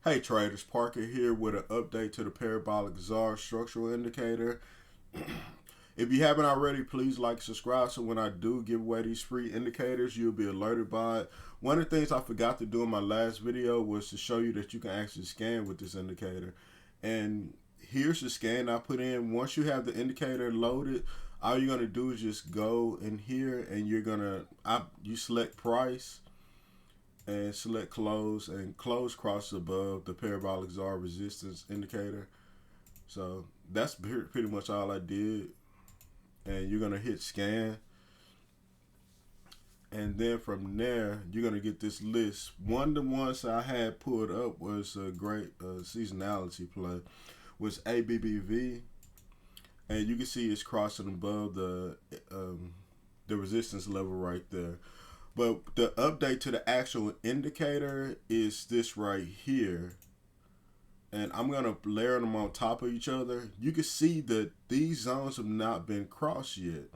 Hey traders, Parker here with an update to the Parabolic SAR structural indicator. If you haven't already, please like, subscribe, so when I do give away these free indicators, you'll be alerted by it. One of the things I forgot to do in my last video was to show you that you can actually scan with this indicator. And here's the scan I put in. Once you have the indicator loaded, all you're going to do is just go in here and you're going to, you select price and select close, and close crosses above the Parabolic SAR resistance indicator. So that's pretty much all I did. And you're gonna hit scan, and then from there you're gonna get this list. One of the ones I had pulled up was a great seasonality play, was ABBV, and you can see it's crossing above the resistance level right there. But the update to the actual indicator is this right here. And I'm going to layer them on top of each other. You can see that these zones have not been crossed yet.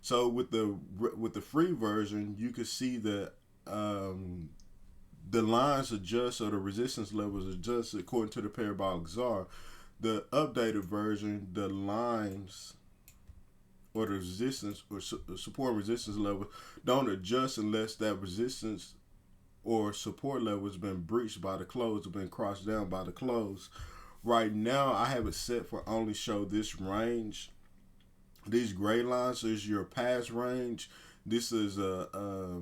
So with the free version, you can see that the lines adjust, or the resistance levels adjust according to the Parabolic SAR. The updated version, the lines or the resistance or support resistance level don't adjust unless that resistance or support level has been breached by the close, or been crossed down by the close. Right now, I have it set for only show this range. These gray lines is your past range. This is a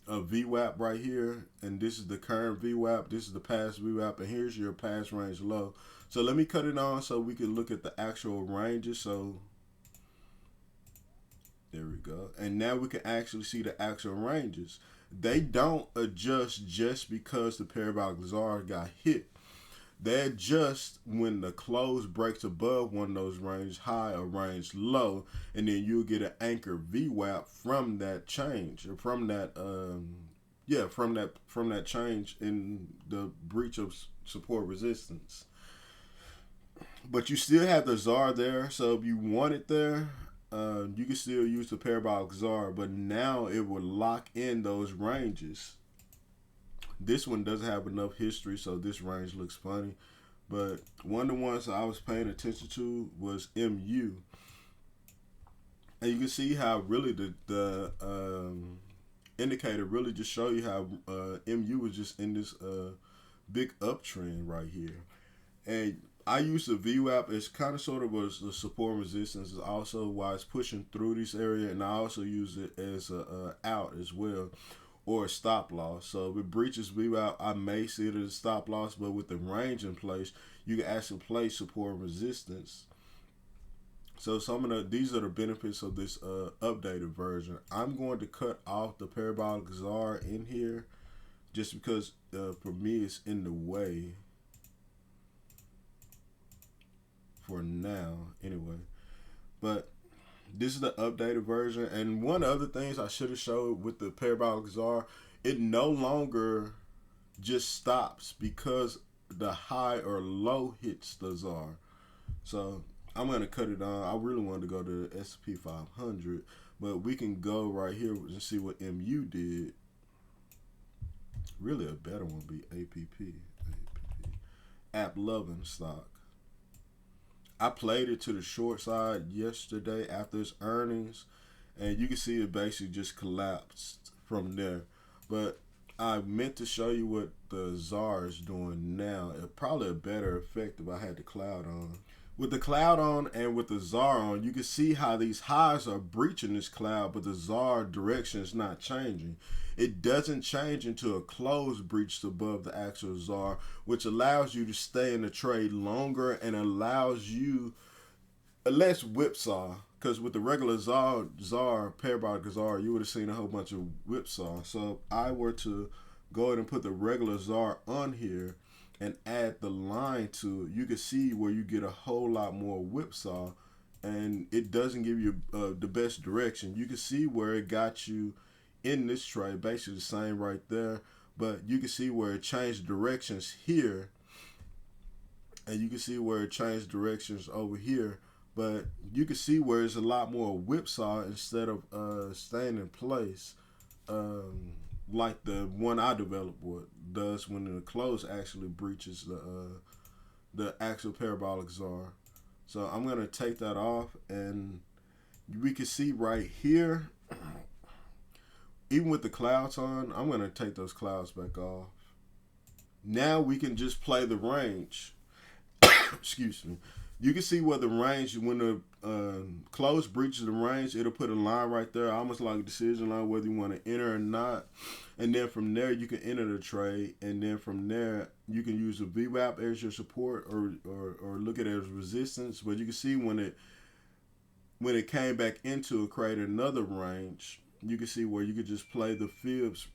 VWAP right here, and this is the current VWAP. This is the past VWAP, and here's your past range low. So let me cut it on so we can look at the actual ranges. So there we go. And now we can actually see the actual ranges. They don't adjust just because the Parabolic SAR got hit. They adjust when the close breaks above one of those range high or range low, and then you'll get an anchor VWAP from that change, or from that from that change in the breach of support resistance. But you still have the SAR there, so if you want it there, you can still use the Parabolic SAR, but now it will lock in those ranges. This one doesn't have enough history, so this range looks funny. But one of the ones I was paying attention to was MU. And you can see how really the indicator really just show you how MU was just in this big uptrend right here. And I use the VWAP as kind of sort of a support resistance, is also why it's pushing through this area, and I also use it as a out as well, or a stop loss. So if it breaches VWAP, I may see it as a stop loss, but with the range in place, you can actually place support and resistance. So these are the benefits of this updated version. I'm going to cut off the Parabolic SAR in here just because for me it's in the way for now anyway. But this is the updated version. And one of the other things I should have showed with the Parabolic SAR, it no longer just stops because the high or low hits the SAR. So I'm going to cut it on. I really wanted to go to the S&P 500, but we can go right here and see what MU did. Really a better one would be APP. App loving stock. I played it to the short side yesterday after its earnings, and you can see it basically just collapsed from there. But I meant to show you what the SAR is doing now. It's probably a better effect if I had the cloud on. With the cloud on and with the SAR on, you can see how these highs are breaching this cloud, but the SAR direction is not changing. It doesn't change until a close breached above the actual SAR, which allows you to stay in the trade longer and allows you a less whipsaw. Because with the regular SAR, Parabolic SAR, you would have seen a whole bunch of whipsaw. So if I were to go ahead and put the regular SAR on here and add the line to it, you can see where you get a whole lot more whipsaw, and it doesn't give you the best direction. You can see where it got you in this trade, basically the same right there, but you can see where it changed directions here, and you can see where it changed directions over here, but you can see where it's a lot more whipsaw instead of staying in place. like the one I developed does when the close actually breaches the actual parabolic SAR. So I'm gonna take that off, and we can see right here, even with the clouds on, I'm gonna take those clouds back off. Now we can just play the range. Excuse me. You can see where the range, when the close breaches the range, it'll put a line right there, almost like a decision line, whether you want to enter or not. And then from there, you can enter the trade. And then from there, you can use the VWAP as your support, or look at it as resistance. But you can see when it came back into it, created another range. You can see where you could just play the fibs.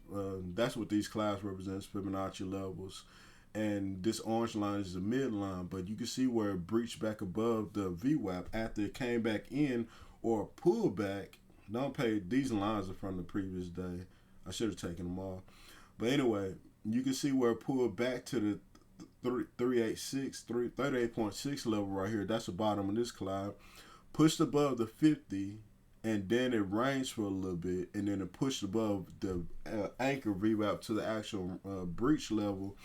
That's what these clouds represents, Fibonacci levels. And this orange line is the midline, but you can see where it breached back above the VWAP after it came back in or pulled back. Don't pay, these lines are from the previous day. I should have taken them off. But anyway, you can see where it pulled back to the 38.6 level right here. That's the bottom of this cloud. Pushed above the 50, and then it ranged for a little bit, and then it pushed above the anchor VWAP to the actual breach level.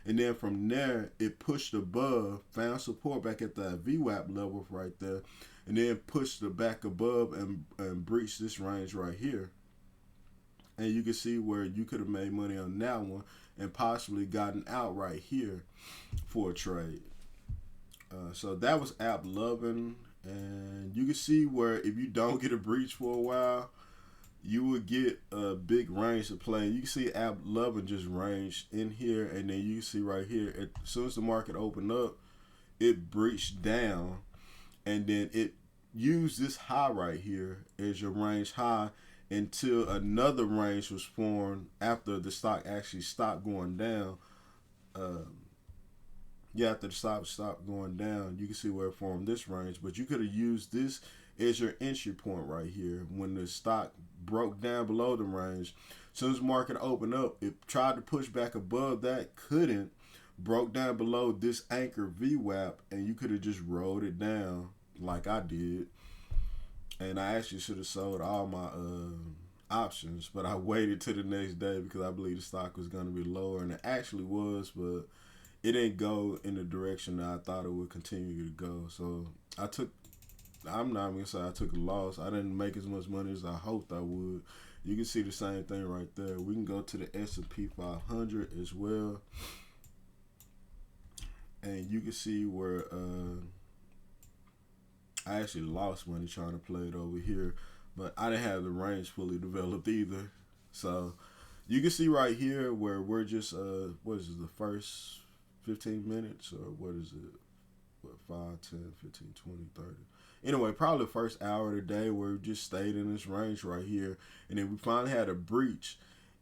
And then from there, it pushed above, found support back at the VWAP level right there, and then pushed it back above and breached this range right here. And you can see where you could have made money on that one and possibly gotten out right here for a trade. So that was app 11. And you can see where if you don't get a breach for a while, you would get a big range to play. You can see app 11 just ranged in here, and then you can see right here, as soon as the market opened up, it breached down, and then it used this high right here as your range high until another range was formed after the stock actually stopped going down. After the stock stopped going down, you can see where it formed this range, but you could have used this as your entry point right here. When the stock broke down below the range, as soon as the market opened up, it tried to push back above that, couldn't, broke down below this anchor VWAP, and you could have just rolled it down like I did. And I actually should have sold all my options, but I waited till the next day because I believe the stock was going to be lower, and it actually was, but it didn't go in the direction that I thought it would continue to go. So I'm not going to say I took a loss. I didn't make as much money as I hoped I would. You can see the same thing right there. We can go to the S&P 500 as well. And you can see where I actually lost money trying to play it over here. But I didn't have the range fully developed either. So you can see right here where we're just, what is it, the first 15 minutes? Or what is it? What, 5, 10, 15, 20, 30. Anyway, probably the first hour of the day where we just stayed in this range right here. And then we finally had a breach.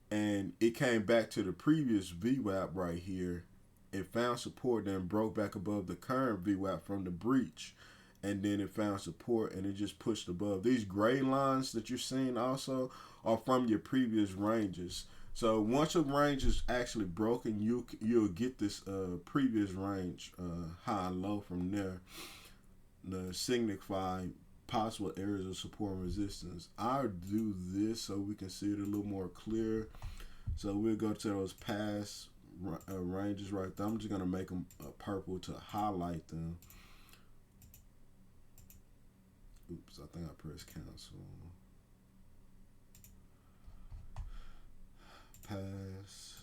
And it came back to the previous VWAP right here. It found support, then broke back above the current VWAP from the breach. And then it found support, and it just pushed above. These gray lines that you're seeing also are from your previous ranges. So once a range is actually broken, you'll get this previous range high and low from there. Signify possible areas of support and resistance. I'll do this so we can see it a little more clear. So we'll go to those past ranges right there. I'm just going to make them purple to highlight them. Oops, I think I pressed cancel. Pass,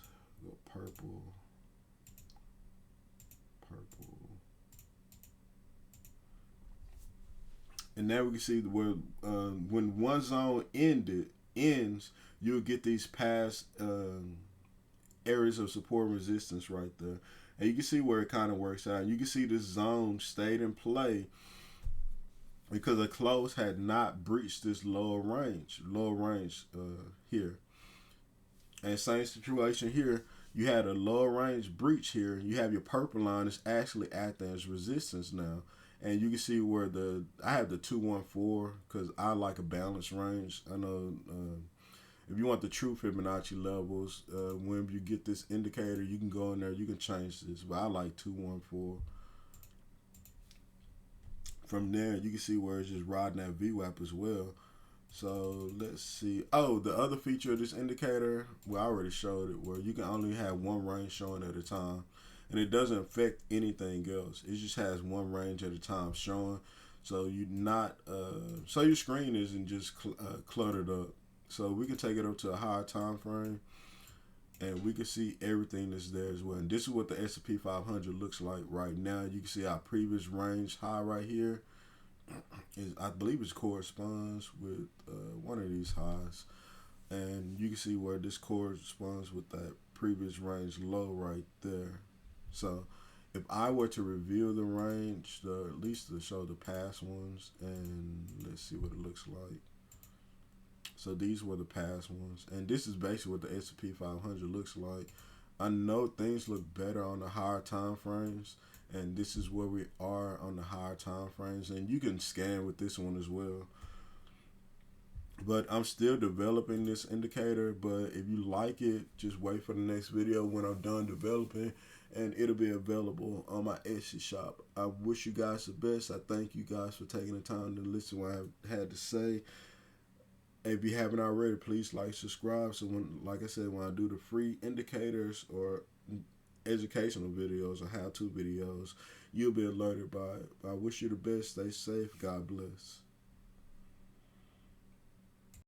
go purple. And now we can see where when one zone ends, you'll get these past areas of support and resistance right there. And you can see where it kind of works out. You can see this zone stayed in play because the close had not breached this lower range here. And same situation here. You had a lower range breach here. You have your purple line is actually acting as resistance now. And you can see where I have the 214 because I like a balanced range. I know if you want the true Fibonacci levels, when you get this indicator, you can go in there, you can change this. But I like 214. From there, you can see where it's just riding that VWAP as well. So let's see. Oh, the other feature of this indicator, well, I already showed it, where you can only have one range showing at a time, and it doesn't affect anything else. It just has one range at a time showing, so you're not, so your screen isn't just cluttered up. So we can take it up to a higher time frame, and we can see everything that's there as well. And this is what the S&P 500 looks like right now. You can see our previous range high right here. I believe it corresponds with one of these highs, and you can see where this corresponds with that previous range low right there. So if I were to reveal the range, at least to show the past ones, and let's see what it looks like. So these were the past ones, and this is basically what the S&P 500 looks like. I know things look better on the higher time frames, and this is where we are on the higher time frames, and you can scan with this one as well. But I'm still developing this indicator, but if you like it, just wait for the next video when I'm done developing, and it'll be available on my Etsy shop. I wish you guys the best. I thank you guys for taking the time to listen to what I had to say. If you haven't already, please like, subscribe. So when, like I said, when I do the free indicators or educational videos or how-to videos, you'll be alerted by it. I wish you the best. Stay safe. God bless.